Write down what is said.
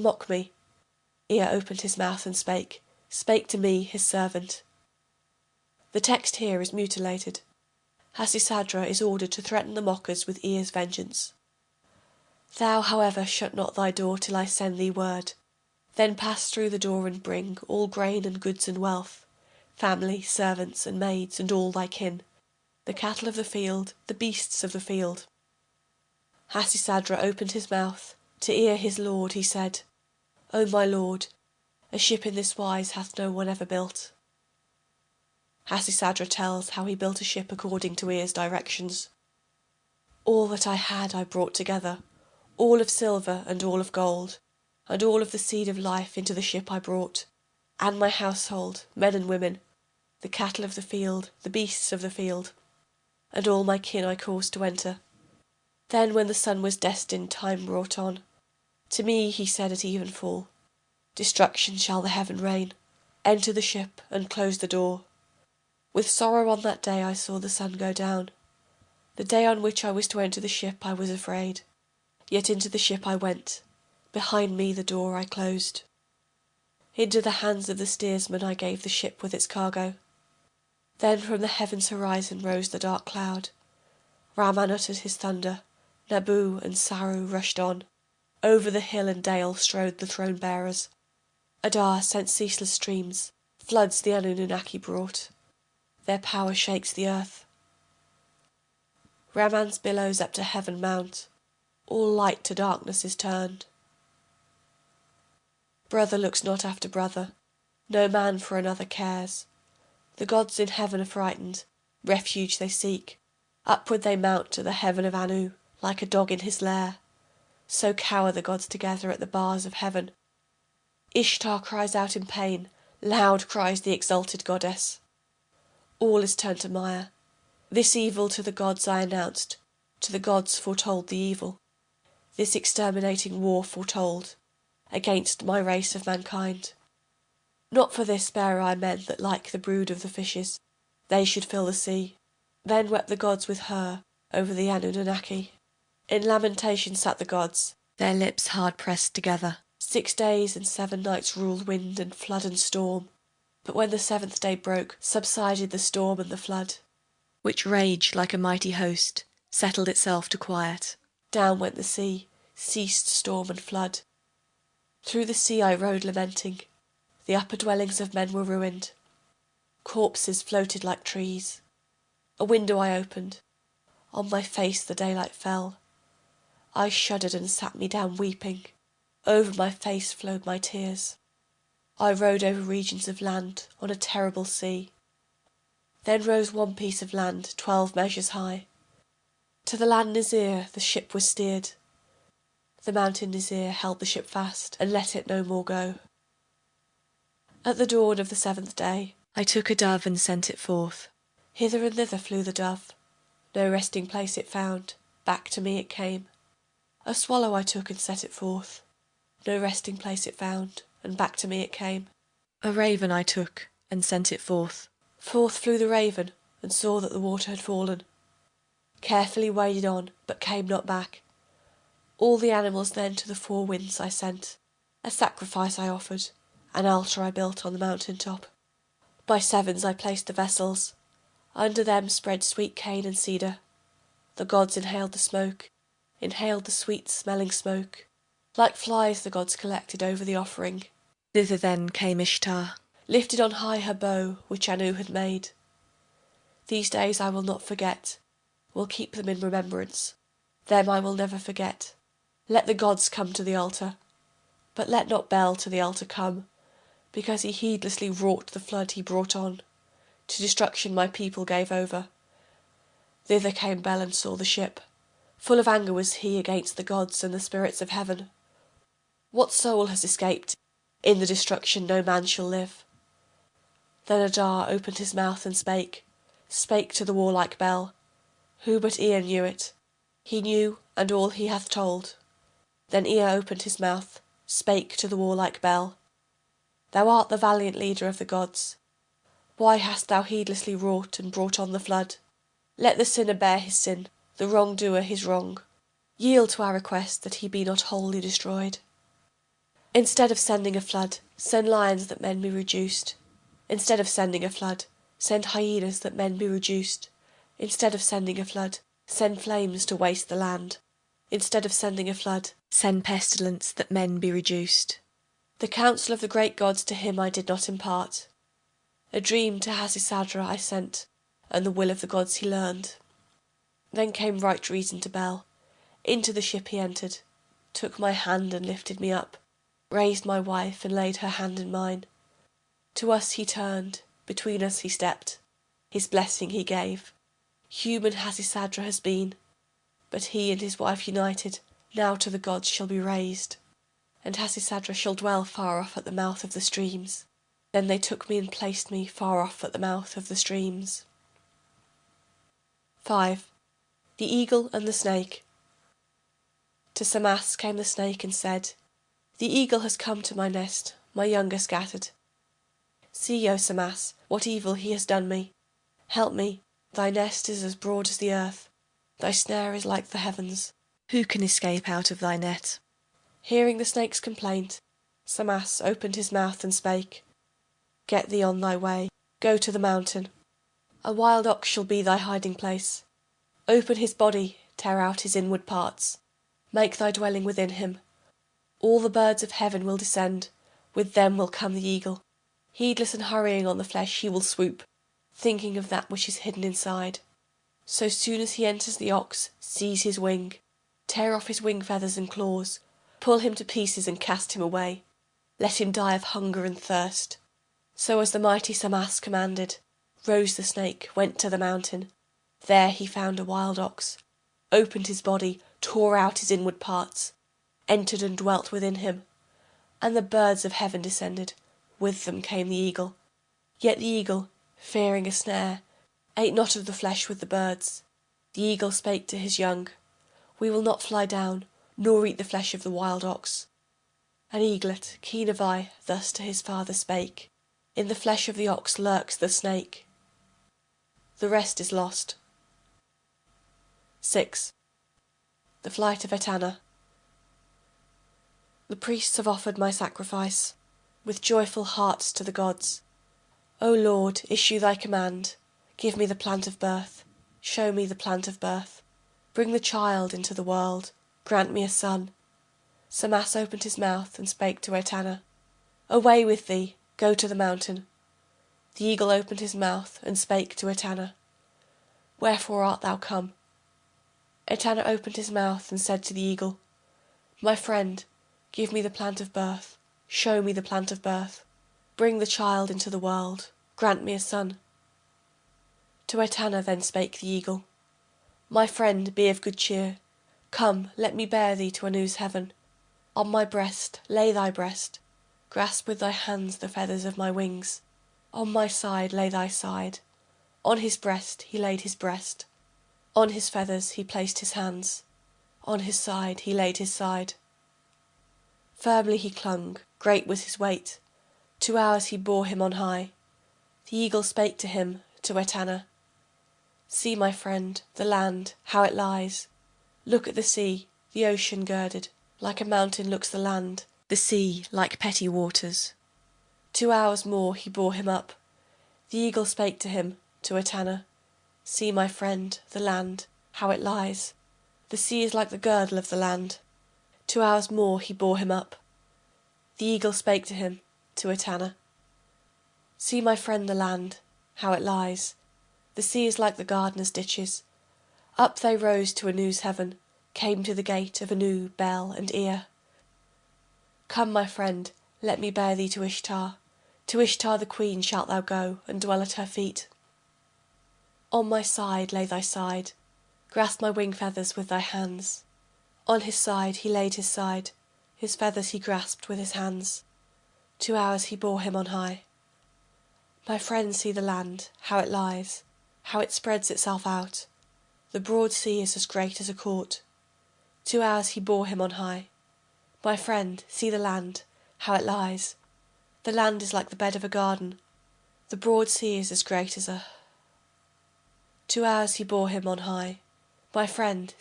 Mock me. Ea opened his mouth and spake to me, his servant. The text here is mutilated. Hasisadra is ordered to threaten the mockers with Ea's vengeance. Thou, however, shut not thy door till I send thee word. Then pass through the door and bring all grain and goods and wealth, family, servants and maids and all thy kin, the cattle of the field, the beasts of the field. Hasisadra opened his mouth. To Ea his lord he said, O my lord, a ship in this wise hath no one ever built. Hasisadra tells how he built a ship according to Ea's directions. All that I had I brought together, all of silver and all of gold, and all of the seed of life into the ship I brought, and my household, men and women, the cattle of the field, the beasts of the field, and all my kin I caused to enter. Then when the sun was destined, time brought on. To me he said at evenfall, Destruction shall the heaven rain. Enter the ship and close the door. With sorrow on that day I saw the sun go down. The day on which I was to enter the ship I was afraid. Yet into the ship I went. Behind me the door I closed. Into the hands of the steersman I gave the ship with its cargo. Then from the heaven's horizon rose the dark cloud. Raman uttered his thunder. Nabu and Saru rushed on. Over the hill and dale strode the throne bearers. Adar sent ceaseless streams. Floods the Anunnaki brought. Their power shakes the earth. Raman's billows up to heaven mount. All light to darkness is turned. Brother looks not after brother. No man for another cares. The gods in heaven are frightened. Refuge they seek. Upward they mount to the heaven of Anu, like a dog in his lair. So cower the gods together at the bars of heaven. Ishtar cries out in pain. Loud cries the exalted goddess. All is turned to mire. This evil to the gods I announced. To the gods foretold the evil. This exterminating war foretold. Against my race of mankind. Not for this bear I men that like the brood of the fishes. They should fill the sea. Then wept the gods with her over the Anunnaki. In lamentation sat the gods, their lips hard pressed together. 6 days and 7 nights ruled wind and flood and storm. But when the 7th day broke, subsided the storm and the flood, which raged like a mighty host, settled itself to quiet. Down went the sea, ceased storm and flood. Through the sea I rode lamenting. The upper dwellings of men were ruined. Corpses floated like trees. A window I opened. On my face the daylight fell. I shuddered and sat me down weeping. Over my face flowed my tears. I rode over regions of land on a terrible sea. Then rose one piece of land 12 measures high. To the land Nizir the ship was steered. The mountain Nizir held the ship fast and let it no more go. At the dawn of the 7th day I took a dove and sent it forth. Hither and thither flew the dove. No resting place it found. Back to me it came. A swallow I took and set it forth. No resting place it found, and back to me it came. A raven I took and sent it forth. Forth flew the raven, and saw that the water had fallen. Carefully waded on, but came not back. All the animals then to the 4 winds I sent. A sacrifice I offered, an altar I built on the mountain top. By 7s I placed the vessels. Under them spread sweet cane and cedar. The gods inhaled the smoke, inhaled the sweet smelling smoke. Like flies the gods collected over the offering. Thither then came Ishtar, lifted on high her bow which Anu had made. These days I will not forget, will keep them in remembrance. Them I will never forget. Let the gods come to the altar, but let not Bel to the altar come, because he heedlessly wrought the flood he brought on. To destruction my people gave over. Thither came Bel and saw the ship. Full of anger was he against the gods and the spirits of heaven. What soul has escaped? In the destruction no man shall live. Then Adar opened his mouth and spake to the warlike Bel. Who but Ea knew it? He knew, and all he hath told. Then Ea opened his mouth, spake to the warlike Bel. Thou art the valiant leader of the gods. Why hast thou heedlessly wrought and brought on the flood? Let the sinner bear his sin, the wrongdoer his wrong. Yield to our request that he be not wholly destroyed. Instead of sending a flood, send lions that men be reduced. Instead of sending a flood, send hyenas that men be reduced. Instead of sending a flood, send flames to waste the land. Instead of sending a flood, send pestilence that men be reduced. The counsel of the great gods to him I did not impart. A dream to Hasisadra I sent, and the will of the gods he learned. Then came right reason to Bel. Into the ship he entered, took my hand and lifted me up, raised my wife and laid her hand in mine. To us he turned, between us he stepped, his blessing he gave. Human Hasisadra has been, but he and his wife united now to the gods shall be raised. And Hasisadra shall dwell far off at the mouth of the streams. Then they took me and placed me far off at the mouth of the streams. 5. The Eagle and the Snake. To Samas came the snake and said, The eagle has come to my nest, my young are scattered. See, O Samas, what evil he has done me. Help me, thy nest is as broad as the earth, thy snare is like the heavens. Who can escape out of thy net? Hearing the snake's complaint, Samas opened his mouth and spake, Get thee on thy way, go to the mountain. A wild ox shall be thy hiding place. Open his body, tear out his inward parts. Make thy dwelling within him. All the birds of heaven will descend, with them will come the eagle. Heedless and hurrying on the flesh he will swoop, thinking of that which is hidden inside. So soon as he enters the ox, seize his wing, tear off his wing feathers and claws, pull him to pieces and cast him away. Let him die of hunger and thirst. So as the mighty Samas commanded, rose the snake, went to the mountain. There he found a wild ox, opened his body, tore out his inward parts, entered and dwelt within him. And the birds of heaven descended, with them came the eagle. Yet the eagle, fearing a snare, ate not of the flesh with the birds. The eagle spake to his young, We will not fly down, nor eat the flesh of the wild ox. An eaglet, keen of eye, thus to his father spake, In the flesh of the ox lurks the snake. The rest is lost. 6. The flight of Etana. The priests have offered my sacrifice, with joyful hearts to the gods. O Lord, issue thy command, give me the plant of birth, show me the plant of birth. Bring the child into the world, grant me a son. Samas opened his mouth and spake to Etana, Away with thee, go to the mountain. The eagle opened his mouth and spake to Etana, Wherefore art thou come? Etana opened his mouth and said to the eagle, My friend, give me the plant of birth, show me the plant of birth. Bring the child into the world, grant me a son. To Etana then spake the eagle, My friend, be of good cheer. Come, let me bear thee to Anu's heaven. On my breast lay thy breast, grasp with thy hands the feathers of my wings. On my side lay thy side. On his breast he laid his breast. On his feathers he placed his hands. On his side he laid his side. Firmly he clung, great was his weight. 2 hours he bore him on high. The eagle spake to him, to Etana, See, my friend, the land, how it lies. Look at the sea, the ocean girded. Like a mountain looks the land, the sea like petty waters. 2 hours more he bore him up. The eagle spake to him, to Etana, See, my friend, the land, how it lies. The sea is like the girdle of the land. 2 hours more he bore him up. The eagle spake to him, to Etana, See, my friend, the land, how it lies. The sea is like the gardener's ditches. Up they rose to Anu's heaven, came to the gate of Anu, Bel, and Ea. Come, my friend, let me bear thee to Ishtar. To Ishtar the queen shalt thou go, and dwell at her feet. On my side lay thy side, grasp my wing feathers with thy hands. On his side he laid his side, his feathers he grasped with his hands. 2 hours he bore him on high. My friend, see the land, how it lies, how it spreads itself out. The broad sea is as great as a court. 2 hours he bore him on high. My friend, see the land, how it lies. The land is like the bed of a garden. The broad sea is as great as a... 2 hours he bore him on high. My friend,